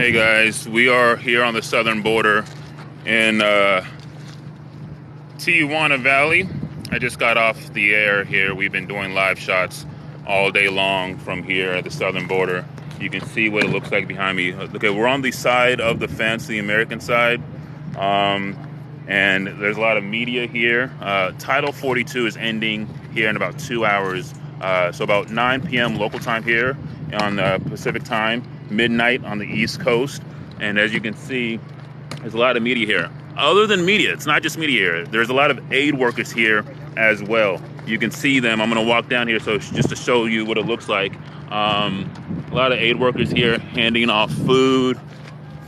Hey guys, we are here on the southern border in Tijuana Valley. I just got off the air here. We've been doing live shots all day long from here at the southern border. You can see what it looks like behind me. Okay, we're on the side of the fence, the American side, and there's a lot of media here. Title 42 is ending here in about 2 hours, so about 9 p.m. local time here on Pacific time, midnight on the East Coast. And as you can see, there's a lot of media here. Other than media, it's not just media here. There's a lot of aid workers here as well. You can see them. I'm going to walk down here so just to show you what it looks like. A lot of aid workers here handing off food,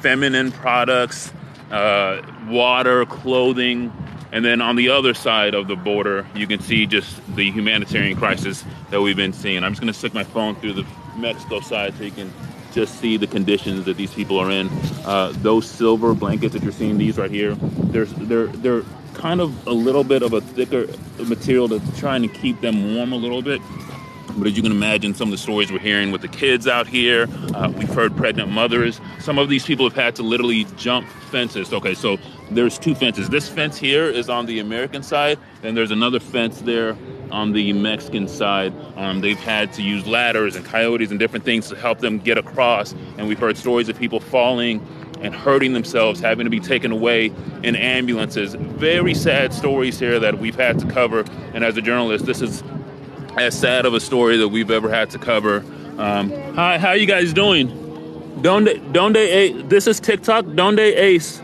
feminine products, water, clothing. And then on the other side of the border, you can see just the humanitarian crisis that we've been seeing. I'm just going to stick my phone through the Mexico side so you can just see the conditions that these people are in. Those silver blankets that you're seeing, these right here, they're kind of a little bit of a thicker material to try and keep them warm a little bit. But as you can imagine, some of the stories we're hearing with the kids out here, we've heard pregnant mothers. Some of these people have had to literally jump fences. Okay, so there's two fences. This fence here is on the American side, and there's another fence there on the Mexican side. They've had to use ladders and coyotes and different things to help them get across. And we've heard stories of people falling and hurting themselves, having to be taken away in ambulances. Very sad stories here that we've had to cover. And as a journalist, this is as sad of a story that we've ever had to cover. Hi, how you guys doing? Donde this is TikTok. Donde es?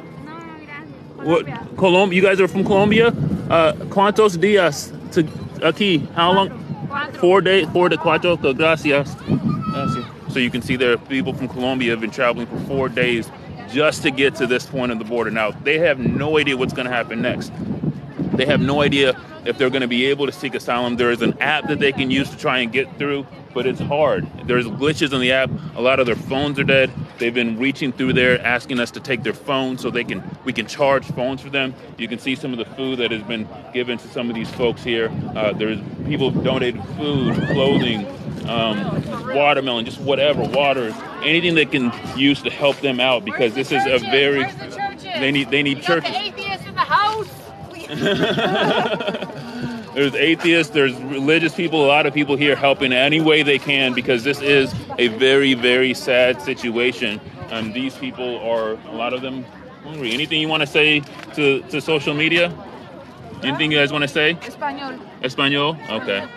What? Colombia? You guys are from Colombia? ¿Cuántos días to aquí? How long? 4 days. 4 gracias. So you can see there are people from Colombia have been traveling for 4 days just to get to this point of the border. Now, they have no idea what's going to happen next. They have no idea if they're going to be able to seek asylum. There is an app that they can use to try and get through, but it's hard. There's glitches in the app. A lot of their phones are dead. They've been reaching through there, asking us to take their phones so we can charge phones for them. You can see some of the food that has been given to some of these folks here. There's people who've donated food, clothing, watermelon, just whatever, waters, anything they can use to help them out, because this is a very, they need churches. The atheists in the house. There's atheists, there's religious people, a lot of people here helping any way they can, because this is a very, very sad situation. These people are, a lot of them, hungry. Anything you want to say to social media? Anything you guys want to say? Espanol? Okay.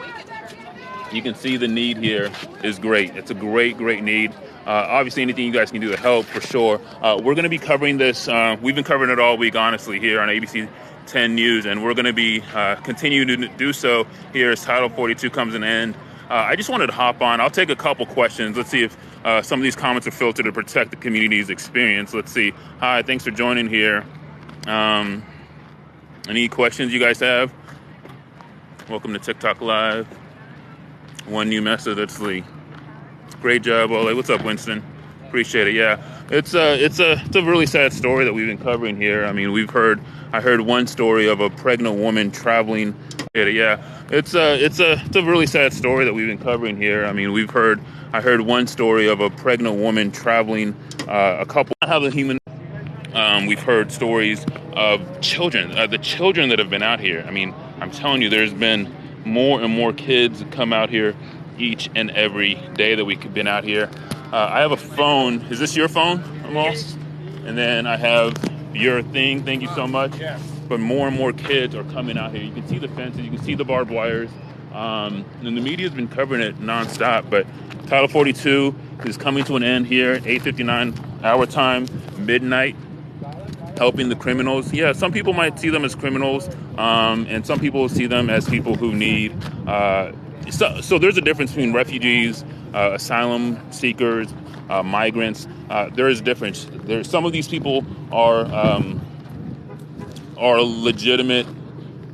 You can see the need here is great. It's a great, great need. Obviously, anything you guys can do to help, for sure. We're going to be covering this. We've been covering it all week, honestly, here on ABC 10 News, and we're going to be continuing to do so here as Title 42 comes to an end. I just wanted to hop on. I'll take a couple questions. Let's see if some of these comments are filtered to protect the community's experience. Let's see. Hi, thanks for joining here. Any questions you guys have? Welcome to TikTok Live. One new message. Let's see. Great job, Wale. What's up, Winston? Appreciate it. Yeah, it's a really sad story that we've been covering here. I mean, I heard one story of a pregnant woman traveling. Yeah, it's a really sad story that we've been covering here. I mean, I heard one story of a pregnant woman traveling. A couple have a human. We've heard stories of children, the children that have been out here. I mean, I'm telling you, there's been more and more kids that come out here each and every day that we've been out here. I have a phone. Is this your phone, Amal? Yes. And then I have your thing. Thank you so much. Yes. But more and more kids are coming out here. You can see the fences. You can see the barbed wires. And the media's been covering it nonstop. But Title 42 is coming to an end here, 8:59 our time, midnight, helping the criminals. Yeah, some people might see them as criminals, and some people see them as people who need. So there's a difference between refugees, asylum seekers, migrants. There is a difference. Some of these people are legitimate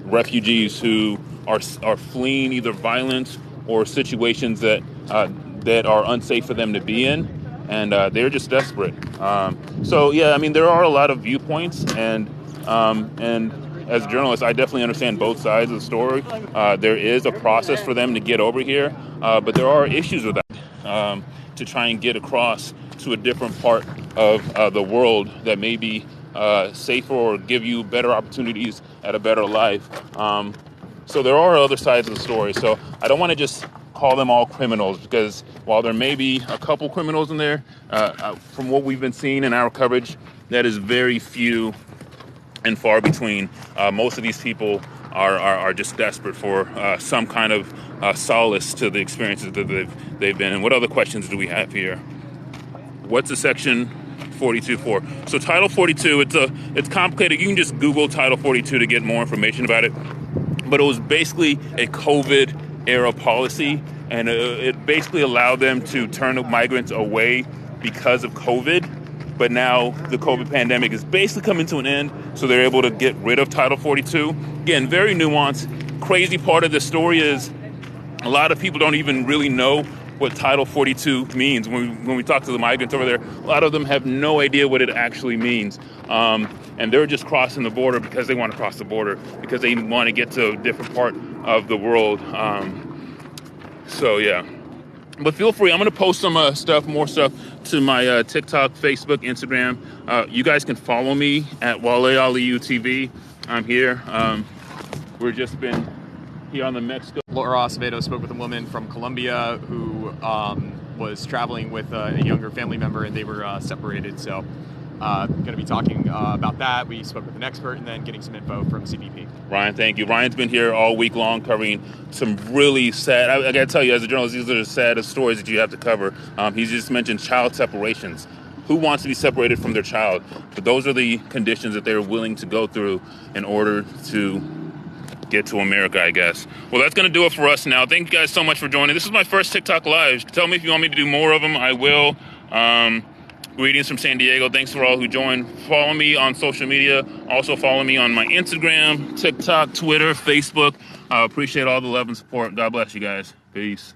refugees who are fleeing either violence or situations that are unsafe for them to be in, and they're just desperate. So yeah, I mean, there are a lot of viewpoints, and as a journalist, I definitely understand both sides of the story. There is a process for them to get over here, but there are issues with that to try and get across to a different part of the world that may be safer or give you better opportunities at a better life. So there are other sides of the story. So I don't want to just call them all criminals, because while there may be a couple criminals in there, from what we've been seeing in our coverage, that is very few and far between. Most of these people are just desperate for some kind of solace to the experiences that they've been in. What other questions do we have here? What's a Section 42 for? So Title 42, it's complicated. You can just Google Title 42 to get more information about it. But it was basically a COVID-era policy, and it basically allowed them to turn the migrants away because of COVID. But now the COVID pandemic is basically coming to an end, so they're able to get rid of Title 42. Again, very nuanced. Crazy part of the story is a lot of people don't even really know what Title 42 means. When we talk to the migrants over there, a lot of them have no idea what it actually means. And they're just crossing the border because they want to cross the border, because they want to get to a different part of the world. So yeah. But feel free. I'm going to post some more stuff to my TikTok, Facebook, Instagram. You guys can follow me at Wale Aliyu TV. I'm here. We've just been here on the Mexico. Laura Acevedo spoke with a woman from Colombia who was traveling with a younger family member, and they were separated. So going to be talking about that. We spoke with an expert and then getting some info from CBP. Ryan, thank you. Ryan's been here all week long covering some really sad, I got to tell you, as a journalist, these are the saddest stories that you have to cover. He's just mentioned child separations. Who wants to be separated from their child? But those are the conditions that they're willing to go through in order to get to America, I guess. Well, that's going to do it for us now. Thank you guys so much for joining. This is my first TikTok Live. Tell me if you want me to do more of them. I will. Greetings from San Diego. Thanks for all who joined. Follow me on social media. Also follow me on my Instagram, TikTok, Twitter, Facebook. I appreciate all the love and support. God bless you guys. Peace.